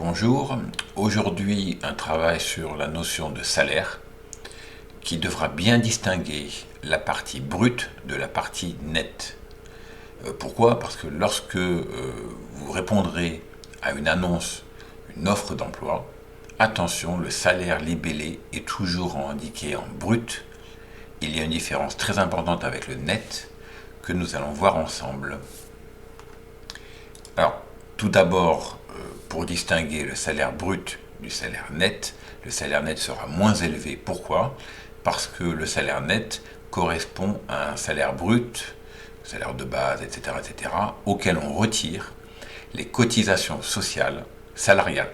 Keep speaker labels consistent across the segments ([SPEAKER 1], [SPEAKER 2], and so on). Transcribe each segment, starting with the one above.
[SPEAKER 1] Bonjour, aujourd'hui un travail sur la notion de salaire qui devra bien distinguer la partie brute de la partie nette. Pourquoi? Parce que lorsque vous répondrez à une annonce, une offre d'emploi, attention, le salaire libellé est toujours indiqué en brut. Il y a une différence très importante avec le net que nous allons voir ensemble. Alors, tout d'abord, pour distinguer le salaire brut du salaire net, le salaire net sera moins élevé. Pourquoi? Parce que le salaire net correspond à un salaire brut, salaire de base, etc., etc., auquel on retire les cotisations sociales salariales.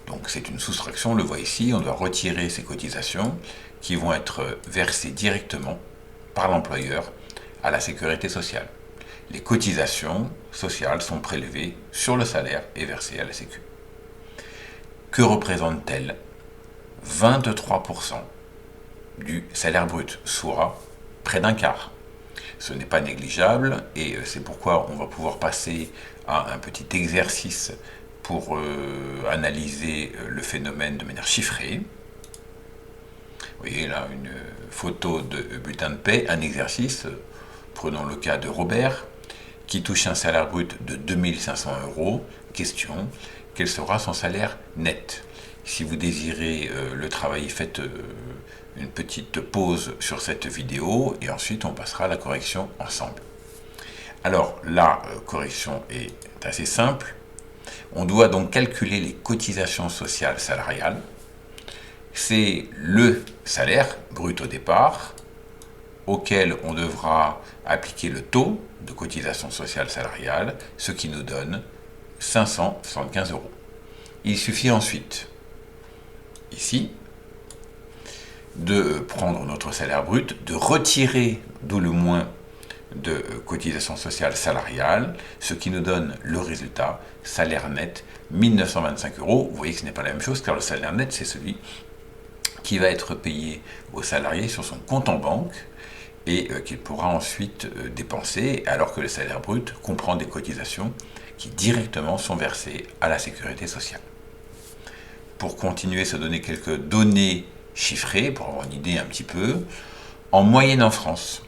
[SPEAKER 1] Donc c'est une soustraction, on le voit ici, on doit retirer ces cotisations qui vont être versées directement par l'employeur à la sécurité sociale. Les cotisations sociales sont prélevées sur le salaire et versées à la Sécu. Que représentent-elles? 23% du salaire brut, soit près d'un quart. Ce n'est pas négligeable et c'est pourquoi on va pouvoir passer à un petit exercice pour analyser le phénomène de manière chiffrée. Vous voyez là une photo de bulletin de paie, un exercice. Prenons le cas de Robert, qui touche un salaire brut de 2500 €. Question, quel sera son salaire net? Si vous désirez le travailler, faites une petite pause sur cette vidéo et ensuite on passera à la correction ensemble. Alors la correction est assez simple. On doit donc calculer les cotisations sociales salariales. C'est le salaire brut au départ, auquel on devra appliquer le taux de cotisation sociale salariale, ce qui nous donne 575 €. Il suffit ensuite, ici, de prendre notre salaire brut, de retirer, d'où le moins, de cotisation sociale salariale, ce qui nous donne le résultat, salaire net, 1925 €. Vous voyez que ce n'est pas la même chose, car le salaire net, c'est celui qui va être payé au salarié sur son compte en banque, et qu'il pourra ensuite dépenser, alors que le salaire brut comprend des cotisations qui directement sont versées à la sécurité sociale. Pour continuer, se donner quelques données chiffrées, pour avoir une idée un petit peu, en moyenne en France,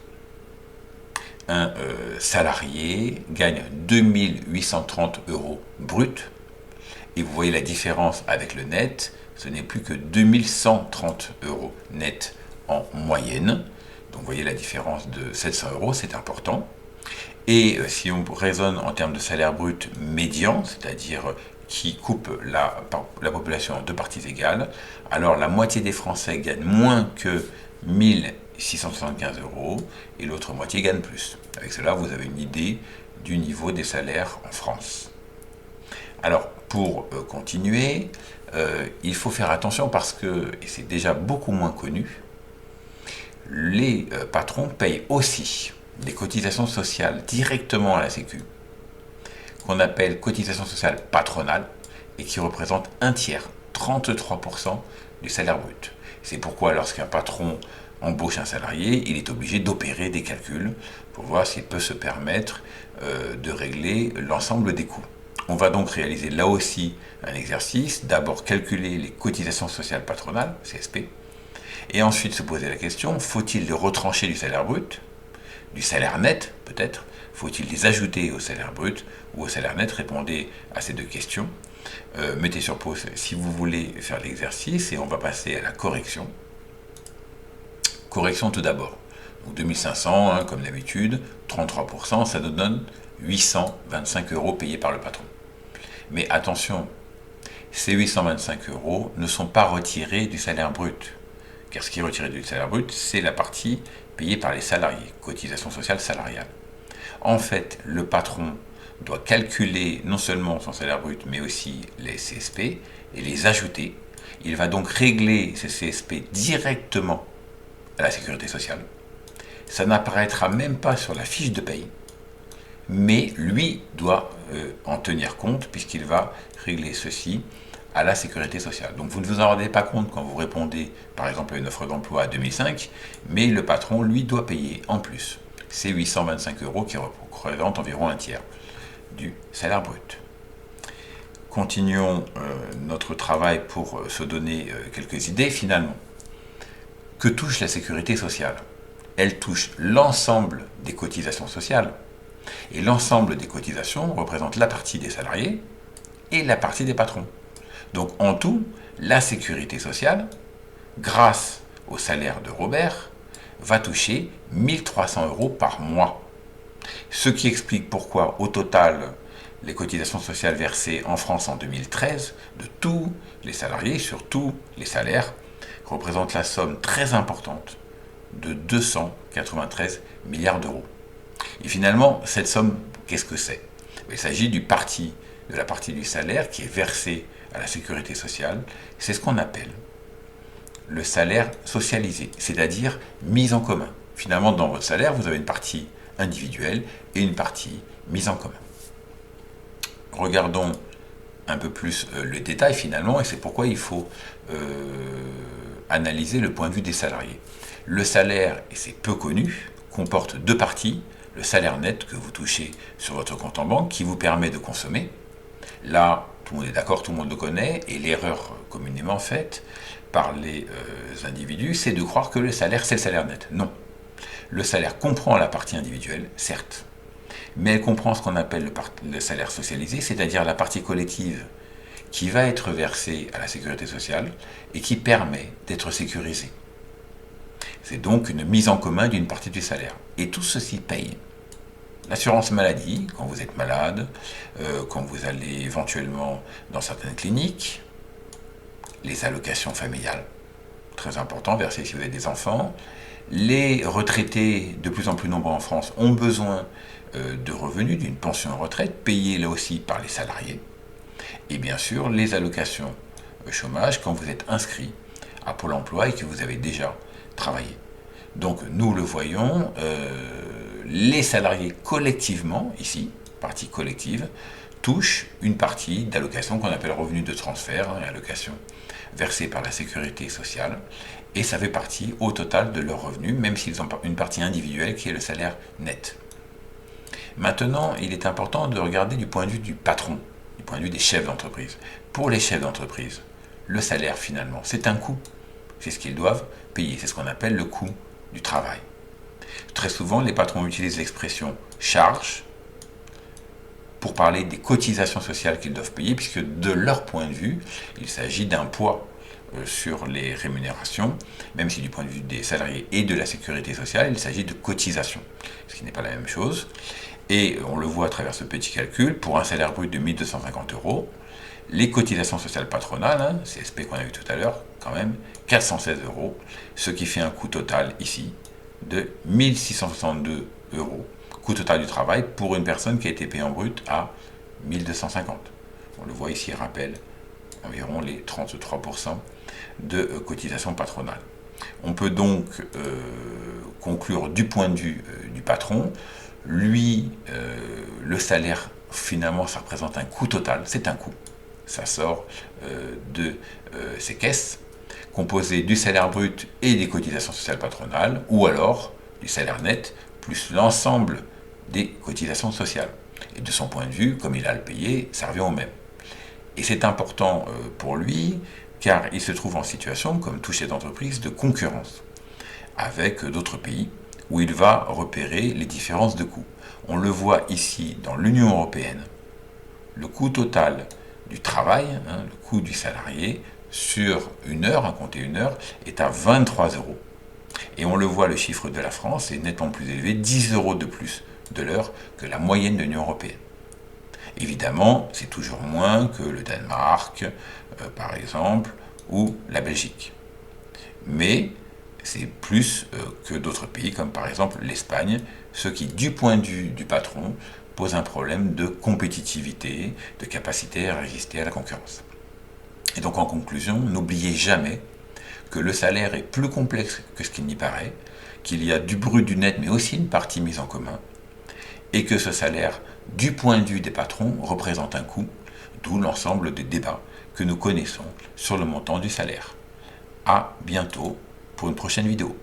[SPEAKER 1] un salarié gagne 2830 € brut, et vous voyez la différence avec le net, ce n'est plus que 2130 € net en moyenne. Donc vous voyez la différence de 700 €, c'est important. Et si on raisonne en termes de salaire brut médian, c'est-à-dire qui coupe la population en deux parties égales, alors la moitié des Français gagnent moins que 1675 € et l'autre moitié gagne plus. Avec cela, vous avez une idée du niveau des salaires en France. Alors, pour continuer, il faut faire attention parce que, et c'est déjà beaucoup moins connu, les patrons payent aussi des cotisations sociales directement à la Sécu, qu'on appelle cotisations sociales patronales, et qui représentent un tiers, 33% du salaire brut. C'est pourquoi lorsqu'un patron embauche un salarié, il est obligé d'opérer des calculs pour voir s'il peut se permettre de régler l'ensemble des coûts. On va donc réaliser là aussi un exercice, d'abord calculer les cotisations sociales patronales, CSP, et ensuite se poser la question, faut-il les retrancher du salaire brut, du salaire net peut-être, faut-il les ajouter au salaire brut ou au salaire net? Répondez à ces deux questions. Mettez sur pause si vous voulez faire l'exercice et on va passer à la correction. Correction tout d'abord. Donc 2500, comme d'habitude, 33%, ça nous donne 825 € payés par le patron. Mais attention, ces 825 € ne sont pas retirés du salaire brut. Car ce qui est retiré du salaire brut, c'est la partie payée par les salariés, cotisation sociale salariale. En fait, le patron doit calculer non seulement son salaire brut, mais aussi les CSP et les ajouter. Il va donc régler ces CSP directement à la sécurité sociale. Ça n'apparaîtra même pas sur la fiche de paye, mais lui doit en tenir compte puisqu'il va régler ceci à la sécurité sociale. Donc vous ne vous en rendez pas compte quand vous répondez par exemple à une offre d'emploi à 2005, mais le patron lui doit payer en plus ces 825 € qui représentent environ un tiers du salaire brut. continuons notre travail pour se donner quelques idées finalement. Que touche la sécurité sociale? Elle touche l'ensemble des cotisations sociales. Et l'ensemble des cotisations représente la partie des salariés et la partie des patrons. Donc en tout, la sécurité sociale, grâce au salaire de Robert, va toucher 1 300 € par mois. Ce qui explique pourquoi, au total, les cotisations sociales versées en France en 2013, de tous les salariés, sur tous les salaires, représentent la somme très importante de 293 milliards d'euros. Et finalement, cette somme, qu'est-ce que c'est? Il s'agit de la partie du salaire qui est versée à la sécurité sociale. C'est ce qu'on appelle le salaire socialisé, c'est-à-dire mise en commun. Finalement, dans votre salaire, vous avez une partie individuelle et une partie mise en commun. Regardons un peu plus le détail finalement, et c'est pourquoi il faut analyser le point de vue des salariés. Le salaire, et c'est peu connu, comporte deux parties. Le salaire net que vous touchez sur votre compte en banque qui vous permet de consommer. Là, tout le monde est d'accord, tout le monde le connaît, et l'erreur communément faite par les individus, c'est de croire que le salaire, c'est le salaire net. Non. Le salaire comprend la partie individuelle, certes, mais elle comprend ce qu'on appelle le salaire socialisé, c'est-à-dire la partie collective qui va être versée à la sécurité sociale et qui permet d'être sécurisée. C'est donc une mise en commun d'une partie du salaire. Et tout ceci paye. L'assurance maladie, quand vous êtes malade, quand vous allez éventuellement dans certaines cliniques, les allocations familiales, très important, versées si vous avez des enfants. Les retraités, de plus en plus nombreux en France, ont besoin de revenus, d'une pension retraite, payée là aussi par les salariés. Et bien sûr, les allocations chômage quand vous êtes inscrit à Pôle emploi et que vous avez déjà travailler. Donc nous le voyons, les salariés collectivement, ici, partie collective, touchent une partie d'allocation qu'on appelle revenu de transfert, allocation versée par la sécurité sociale, et ça fait partie au total de leurs revenus, même s'ils ont une partie individuelle qui est le salaire net. Maintenant, il est important de regarder du point de vue du patron, du point de vue des chefs d'entreprise. Pour les chefs d'entreprise, le salaire finalement, c'est un coût. C'est ce qu'ils doivent payer. C'est ce qu'on appelle le coût du travail. Très souvent, les patrons utilisent l'expression charge pour parler des cotisations sociales qu'ils doivent payer, puisque de leur point de vue, il s'agit d'un poids sur les rémunérations, même si du point de vue des salariés et de la sécurité sociale, il s'agit de cotisations, ce qui n'est pas la même chose. Et on le voit à travers ce petit calcul, pour un salaire brut de 1 250 €, les cotisations sociales patronales, CSP qu'on a vu tout à l'heure, quand même 416 €, ce qui fait un coût total ici de 1 662 €. Coût total du travail pour une personne qui a été payée en brut à 1 250. On le voit ici, il rappelle environ les 33% de cotisations patronales. On peut donc conclure du point de vue du patron, lui, le salaire, finalement, ça représente un coût total, c'est un coût. Ça sort de ses caisses, composé du salaire brut et des cotisations sociales patronales, ou alors du salaire net, plus l'ensemble des cotisations sociales. Et de son point de vue, comme il a à le payer, ça revient au même. Et c'est important pour lui, car il se trouve en situation, comme tout chef d'entreprise, de concurrence avec d'autres pays, où il va repérer les différences de coûts. On le voit ici dans l'Union européenne. Le coût total du travail, le coût du salarié, sur une heure, à compter une heure, est à 23 €. Et on le voit, le chiffre de la France est nettement plus élevé, 10 € de plus de l'heure que la moyenne de l'Union européenne. Évidemment, c'est toujours moins que le Danemark, par exemple, ou la Belgique. Mais c'est plus que d'autres pays, comme par exemple l'Espagne, ce qui, du point de vue du patron, pose un problème de compétitivité, de capacité à résister à la concurrence. Et donc en conclusion, n'oubliez jamais que le salaire est plus complexe que ce qu'il n'y paraît, qu'il y a du brut, du net, mais aussi une partie mise en commun, et que ce salaire, du point de vue des patrons, représente un coût, d'où l'ensemble des débats que nous connaissons sur le montant du salaire. À bientôt pour une prochaine vidéo.